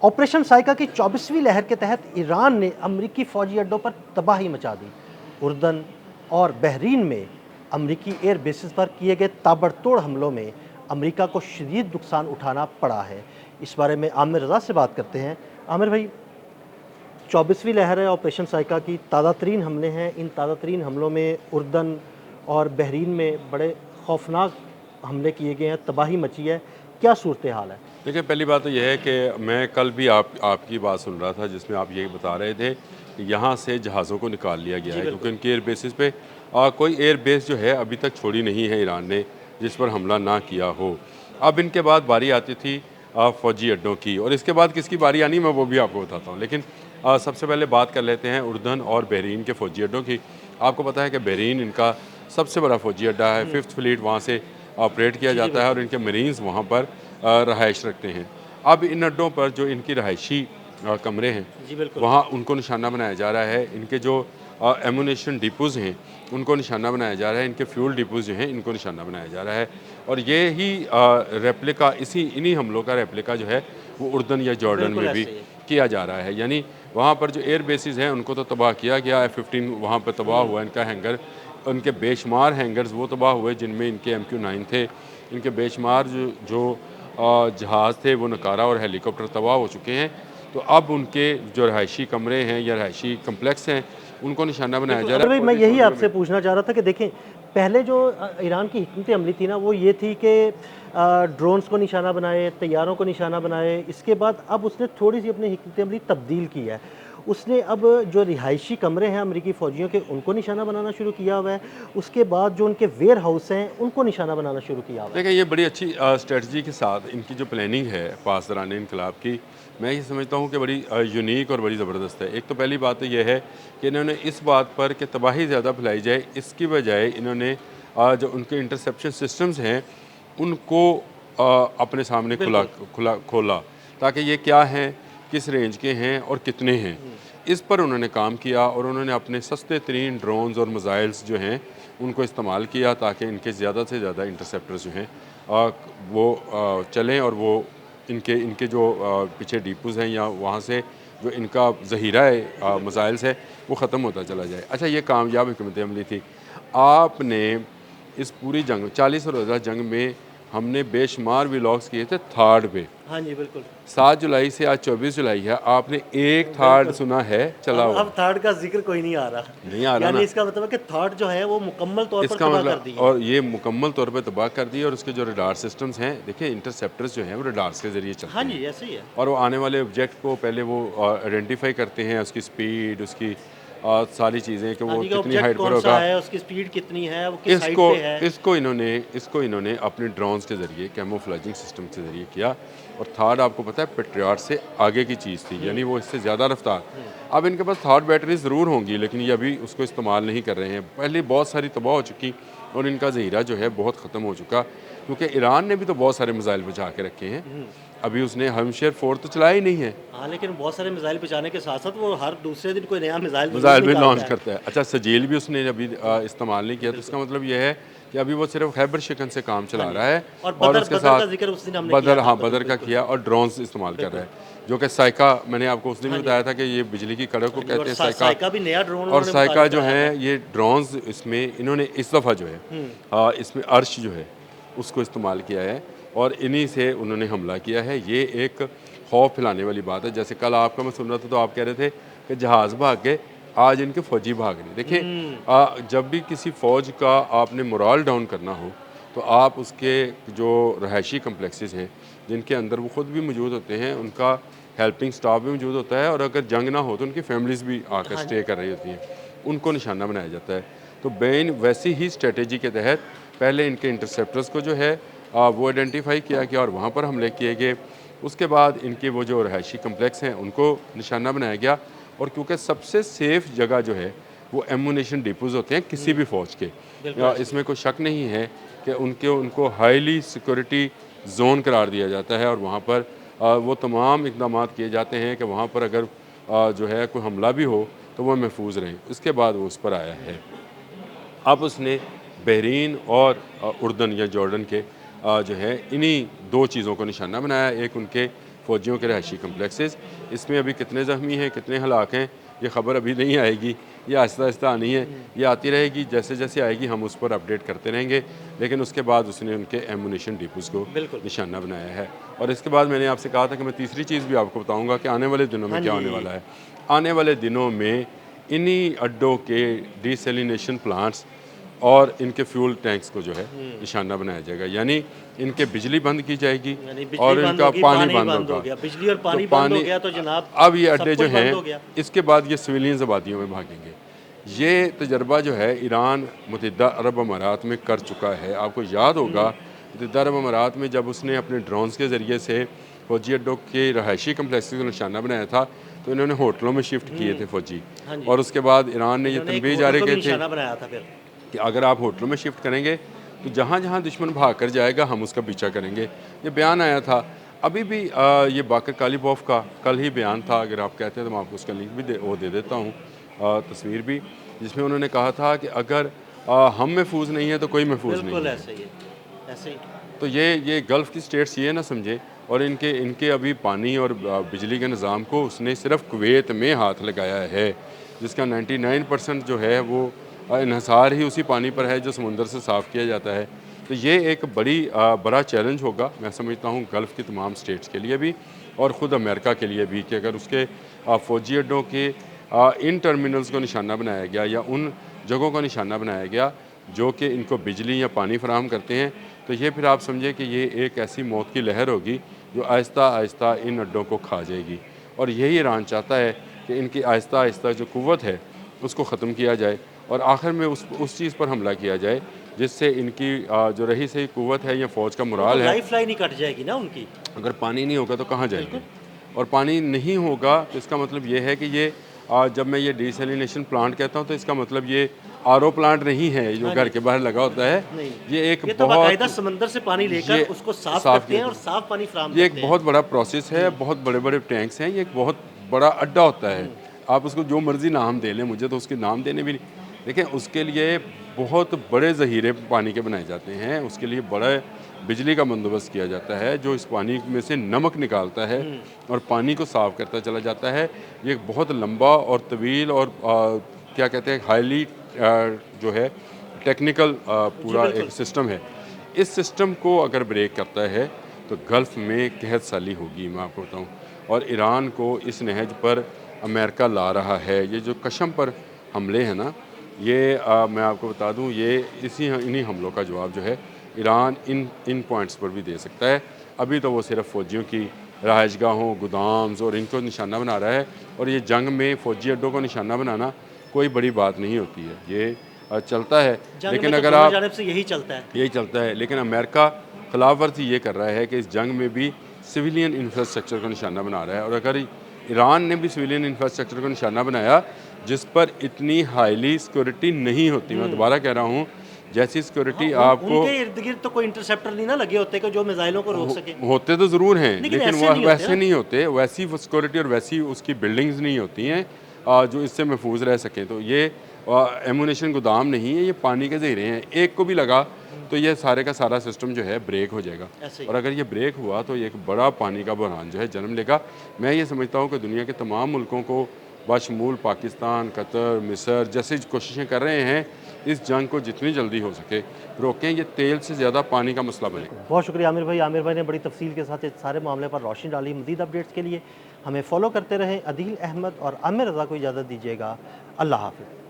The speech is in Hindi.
ऑपरेशन साइका की 24वीं लहर के तहत ईरान ने अमरीकी फ़ौजी अड्डों पर तबाही मचा दी। उर्दन और बहरीन में अमरीकी एयर बेसिस पर किए गए ताबड़तोड़ हमलों में अमरीका को शदीद नुकसान उठाना पड़ा है। इस बारे में आमिर रज़ा से बात करते हैं। आमिर भाई, 24वीं लहर है ऑपरेशन साइका की, ताज़ा तरीन हमले हैं। इन ताज़ा तरीन हमलों में उर्दन और बहरीन में बड़े खौफनाक हमले किए गए हैं, तबाही मची है। क्या सूरत हाल है? देखिए, पहली बात तो यह है कि मैं कल भी आपकी बात सुन रहा था जिसमें आप ये बता रहे थे कि यहाँ से जहाज़ों को निकाल लिया गया जी है क्योंकि बिल्कुल। उनकी एयर बेसिस पे कोई एयर बेस जो है अभी तक छोड़ी नहीं है ईरान ने जिस पर हमला ना किया हो। अब इनके बाद बारी आती थी फ़ौजी अड्डों की, और इसके बाद किसकी बारी आनी मैं वो भी आपको बताता हूँ। लेकिन सबसे पहले बात कर लेते हैं उर्दन और बहरीन के फ़ौजी अड्डों की। आपको पता है कि बहरीन इनका सबसे बड़ा फ़ौजी अड्डा है, 5th फ्लीट वहाँ से ऑपरेट किया जी, जी जाता है बिल्कुल। और इनके मरीन्स वहाँ पर रहाइश रखते हैं। अब इन अड्डों पर जो इनकी रहायशी कमरे हैं, जी बिल्कुल। वहाँ उनको निशाना बनाया जा रहा है। इनके जो एमुनेशन डिपोज़ हैं, उनको निशाना बनाया जा रहा है। इनके फ्यूल डिपोज़ जो हैं, इनको निशाना बनाया जा रहा है। और ये ही रेप्लिका, इन्हीं हमलों का रेप्लिका जो है, वो उर्दन या जॉर्डन बिल्कुल में भी ऐसे ही है। किया जा रहा है। यानी वहाँ पर जो एयर बेसिस हैं, उनको तो तबाह किया गया। F-15 वहाँ पर तबाह हुआ, इनका हैंगर, उनके बेशुमार हैंगर्स वो तबाह हुए जिनमें इनके MQ-9 थे। इनके बेशुमार जो जहाज़ थे वो नकारा और हेलीकॉप्टर तबाह हो चुके हैं। तो अब उनके जो रहायशी कमरे हैं या रहायशी कम्प्लेक्स हैं, उनको निशाना बनाया बिल्कुल, जा अगर रहा है। भाई मैं फौजी यही सऊदियों आपसे में पूछना चाह रहा था कि देखें, पहले जो ईरान की हिकमत अमली थी ना, वो ये थी कि ड्रोन्स को निशाना बनाए, तैयारों को निशाना बनाए। इसके बाद अब उसने थोड़ी-सी अपनी हिकमत अमली तब्दील की है। उसने अब जो रिहायशी कमरे हैं अमरीकी फ़ौजियों के, उनको निशाना बनाना शुरू किया हुआ है। उसके बाद जो उनके वेयर हाउस हैं, उनको निशाना बनाना शुरू किया हुआ है। देखिए, ये बड़ी अच्छी स्ट्रेटजी के साथ इनकी जो प्लानिंग है पासदारान इनकलाब की, मैं ये समझता हूँ कि बड़ी यूनिक और बड़ी ज़बरदस्त है। एक तो पहली बात तो ये है कि इन्होंने इस बात पर कि तबाही ज़्यादा फैलाई जाए, इसकी बजाय इन्होंने जो उनके इंटरसेप्शन सिस्टम्स हैं, उनको अपने सामने बिल्कुल। खोला, ताकि ये क्या हैं, किस रेंज के हैं और कितने हैं। इस पर उन्होंने काम किया और उन्होंने अपने सस्ते तरीन ड्रोन्स और मिसाइल्स जो हैं, उनको इस्तेमाल किया ताकि इनके ज़्यादा से ज़्यादा इंटरसेप्टर्स जो हैं वो चलें और वो इनके इनके जो पीछे डिपोज़ हैं या वहाँ से जो इनका ज़ख़ीरा है मिसाइल्स है, वो ख़त्म होता चला जाए। अच्छा, ये कामयाब हिकमत अमली थी। आपने इस पूरी जंग 40 रोज़ा जंग में हमने बेशुमार व्लॉग्स किए थे थार्ड पे। हाँ जी, बिल्कुल। 7 जुलाई से आज 24 जुलाई है, आपने एक थार्ड बिल्कुल। सुना है चला हुआ? अब थर्ड का ज़िक्र कोई नहीं आ रहा। नहीं आ रहा यानी ना। इसका मतलब है कि थर्ड जो है वो मुकम्मल तौर पर इसका तबाह कर मतलब, दी है। और ये मुकम्मल तौर पे तबाह कर दी है। और उसके जो रडार सिस्टम्स हैं, देखिए इंटरसेप्टर्स जो हैं वो रडार्स के ज़रिए हाँ चलते हैं जी, ऐसे ही है। और वो आने वाले ऑब्जेक्ट को पहले वो आइडेंटिफाई करते हैं, उसकी स्पीड, उसकी सारी चीज़ें कि हाँ वो जी, कि कितनी ऑब्जेक्ट हाइट पर कौन-सा होगा। है, उसकी स्पीड कितनी है, वो किस हाइट इसको पे है। इसको इन्होंने अपने ड्रोन्स के ज़रिए, कैमोफ्लेजिंग सिस्टम के ज़रिए किया। और थार्ड आपको पता है पेट्रियट से आगे की चीज़ थी, यानी वो इससे ज़्यादा रफ्तार। अब इनके पास थार्ड बैटरी ज़रूर होंगी, लेकिन ये अभी उसको इस्तेमाल नहीं कर रहे हैं। पहले बहुत सारी तबाह हो चुकी और इनका ज़ख़ीरा जो है बहुत ख़त्म हो चुका, क्योंकि ईरान ने भी तो बहुत सारे मिसाइल बचा के रखे हैं। अभी उसने हमशेर 4 तो चलाया ही नहीं है। हाँ, लेकिन बहुत सारे मिसाइल बचाने के साथ-साथ वो हर दूसरे दिन कोई नया मिसाइल ज़रूर मिसाइल भी निकालता लॉन्च है। करता है। अच्छा, सजील भी उसने अभी इस्तेमाल नहीं किया, तो इसका बिल्कुल। मतलब ये है कि अभी वो सिर्फ खैबर शिकन से काम हाँ चला जी। रहा है। और और बदर उसके बदर साथ का ज़िक्र उस दिन हमने किया बदर, था। हाँ, बदर, बदर का बिल्कुल। किया और ड्रोन्स इस्तेमाल कर रहा बिल्कुल। है, जो कि साइका, मैंने आपको उस दिन भी हाँ जी। बताया था कि ये बिजली की कड़क को हाँ जी, और कहते हैं साइका। साइका भी नया ड्रोन और उन्होंने साइका जो बताया था। है ये ड्रोन्स, इसमें इन्होंने इस दफ़ा जो है इसमें अर्श जो है उसको इस्तेमाल किया है और इन्हीं से उन्होंने हमला किया है। ये एक खौफ फैलाने वाली बात है। जैसे कल आपका मैं सुन रहा था तो आप कह रहे थे कि जहाज़ भाग गए, आज इनके फ़ौजी भाग रहे। देखिए, जब भी किसी फ़ौज का आपने मोराल डाउन करना हो, तो आप उसके जो रहायशी कम्प्लेक्सेस हैं, जिनके अंदर वो ख़ुद भी मौजूद होते हैं, उनका हेल्पिंग स्टाफ भी मौजूद होता है और अगर जंग ना हो तो उनकी फैमिलीज़ भी आकर हाँ स्टे कर रही होती हैं, उनको निशाना बनाया जाता है। तो बेन वैसी ही स्ट्रेटेजी के तहत पहले इनके इंटरसेप्टर्स को जो है वो आइडेंटिफाई किया गया और वहाँ पर हमले किए गए। उसके बाद इनके वो जो रहायशी कम्प्लेक्स हैं उनको निशाना बनाया गया। और क्योंकि सबसे सेफ़ जगह जो है वो एमुनेशन डिपोज़ होते हैं किसी भी फ़ौज के, बिल्कुल ऐसे ही इसमें कोई शक नहीं है कि उनको हाईली सिक्योरिटी ज़ोन करार दिया जाता है और वहाँ पर वो तमाम इक़दाम किए जाते हैं कि वहाँ पर अगर जो है कोई हमला भी हो तो वो महफूज रहें। उसके बाद वो उस पर आया है। अब उसने बहरीन और उर्दन या जॉर्डन के जो है इन्हीं दो चीज़ों को निशाना बनाया। एक उनके फ़ौजियों के रहायशी कम्प्लेक्सेस। इसमें अभी कितने ज़ख्मी हैं, कितने हलाक हैं, ये ख़बर अभी नहीं आएगी, ये आहिस्ता आहिस्ता आनी है, ये आती रहेगी। जैसे जैसे आएगी हम उस पर अपडेट करते रहेंगे। लेकिन उसके बाद उसने उनके एमुनेशन डिपोज़ को बिल्कुल। निशाना बनाया है। और इसके बाद मैंने आपसे कहा था कि मैं तीसरी चीज़ भी आपको बताऊँगा कि आने वाले दिनों में हाँ क्या जी। होने वाला है। आने वाले दिनों में इन्हीं अड्डों के डिसैलिनेशन प्लांट्स और इनके फ्यूल टैंक्स को जो है निशाना बनाया जाएगा, यानी इनके बिजली बंद की जाएगी यानी बिजली और बंद इनका होगी, पानी पानी बंद बंद हो होगा। गया, बिजली और पानी तो बंद हो गया तो जनाब अब ये सब अड्डे जो कुछ बंद हैं हो गया। इसके बाद ये सिविलियन आबादियों में भागेंगे। ये तजर्बा जो है ईरान मुत्तहिदा अरब अमारात में कर चुका है। आपको याद होगा मुत्तहिदा अरब अमारात में जब उसने अपने ड्रोन्स के ज़रिए से फ़ौजी अड्डों के रहायशी कम्प्लेक्स को निशाना बनाया था, तो इन्होंने होटलों में शिफ्ट किए थे फ़ौजी। हाँ जी। और उसके बाद ईरान ने ये इन्होंने एक तनबीह होटल जारी को भी किए थे निशाना बनाया था फिर। कि अगर आप होटलों में शिफ्ट करेंगे तो जहाँ जहाँ दुश्मन भाग कर जाएगा हम उसका पीछा करेंगे। ये बयान आया था। अभी भी ये बाकर कालीबॉफ का कल ही बयान था, अगर आप कहते हैं तो मैं आपको उसका लिंक भी दे देता हूँ, तस्वीर भी, जिसमें उन्होंने कहा था कि अगर हम महफूज नहीं है तो कोई महफूज नहीं बिल्कुल है। ऐसे ही है, ऐसे ही। तो ये गल्फ़ की स्टेट्स ये ना समझे, और इनके अभी पानी और बिजली के निज़ाम को उसने सिर्फ कुवैत में हाथ लगाया है, जिसका 99% जो है वो इन्हसार ही उसी पानी पर है जो समुंदर से साफ़ किया जाता है। तो ये एक बड़ा चैलेंज होगा, मैं समझता हूँ गल्फ़ की तमाम स्टेट्स के लिए भी और ख़ुद अमेरिका के लिए भी, कि अगर उसके फ़ौजी अड्डों के इन टर्मिनल्स को निशाना बनाया गया या उन जगहों का निशाना बनाया गया जो कि इनको बिजली या पानी फराहम करते हैं, तो ये फिर आप समझे कि ये एक ऐसी मौत की लहर होगी जो आहिस्ता आहिस्ता इन अड्डों को खा जाएगी। और यही ईरान चाहता है कि इनकी आहिस्ता आहिस्ता जो क़ुव्वत है उसको ख़त्म किया जाए और आखिर में उस चीज़ पर हमला किया जाए जिससे इनकी जो रही सही क़ुव्वत है या फ़ौज का मुराल है। लाइफ लाइन ही कट जाएगी ना उनकी। अगर पानी नहीं होगा तो कहाँ जाएंगे, और पानी नहीं होगा तो इसका मतलब ये है कि ये जब मैं ये डिसैलिनेशन प्लांट कहता हूँ तो इसका मतलब ये आरओ प्लांट नहीं है जो घर के बाहर लगा होता है। नहीं, ये एक ये तो बहुत बाकायदा समंदर से पानी लेकर उसको साफ करते हैं और साफ पानी फराहम ये करते एक हैं। बहुत बड़ा प्रोसेस है, बहुत बड़े बड़े टैंक्स हैं, ये एक बहुत बड़ा अड्डा होता है। आप उसको जो मर्ज़ी नाम दे लें, मुझे तो उसके नाम देने भी नहीं, देखिए उसके लिए बहुत बड़े ज़हीरे पानी के बनाए जाते हैं, उसके लिए बड़ा बिजली का बंदोबस्त किया जाता है जो इस पानी में से नमक निकालता है और पानी को साफ़ करता चला जाता है। ये एक बहुत लंबा और तवील और क्या कहते हैं हाईली जो है टेक्निकल पूरा एक सिस्टम है। इस सिस्टम को अगर ब्रेक करता है तो गल्फ़ में कहत साली होगी, मैं आपको बताऊँ। और ईरान को इस नहज पर अमेरिका ला रहा है। ये जो कशम पर हमले हैं ना, ये मैं आपको बता दूँ, ये इन्हीं हमलों का जवाब जो है ईरान इन पॉइंट्स पर भी दे सकता है। अभी तो वो सिर्फ फ़ौजियों की रहायशगाहों, गोदाम्स और इनको निशाना बना रहा है, और ये जंग में फ़ौजी अड्डों को निशाना बनाना कोई बड़ी बात नहीं होती है, ये चलता है। लेकिन अगर आप जानिब से यही चलता है, लेकिन अमेरिका खिलाफ वर्जी ये कर रहा है कि इस जंग में भी सिविलियन इंफ्रास्ट्रक्चर को निशाना बना रहा है। और अगर ईरान ने भी सिविलियन इंफ्रास्ट्रक्चर को निशाना बनाया जिस पर इतनी हाईली सिक्योरिटी नहीं होती, मैं दोबारा कह रहा हूँ, जैसी सिक्योरिटी आपको उनके इर्द गिर्द तो कोई इंटरसेप्टर नहीं ना लगे होते कि जो मिसाइलों को रोक सके। होते तो ज़रूर हैं, लेकिन वह वैसे नहीं होते, वैसी सिक्योरिटी और वैसी उसकी बिल्डिंग्स नहीं होती हैं जो इससे महफूज रह सकें। तो ये एमुनेशन गोदाम नहीं है, ये पानी के ज़हीरे हैं, एक को भी लगा तो ये सारे का सारा सिस्टम जो है ब्रेक हो जाएगा। और अगर ये ब्रेक हुआ तो ये एक बड़ा पानी का बहरान जो है जन्म लेगा। मैं ये समझता हूँ कि दुनिया के तमाम मुल्कों को बशमूल पाकिस्तान, कतर, मिस्र जैसी कोशिशें कर रहे हैं इस जंग को जितनी जल्दी हो सके रोकें। ये तेल से ज़्यादा पानी का मसला बने। बहुत शुक्रिया आमिर भाई। आमिर भाई ने बड़ी तफसील के साथ इस सारे मामले पर रोशनी डाली। मज़ीद अपडेट्स के लिए हमें फॉलो करते रहें। अदील अहमद और आमिर रज़ा को इजाज़त दीजिएगा। अल्लाह हाफ़िज़।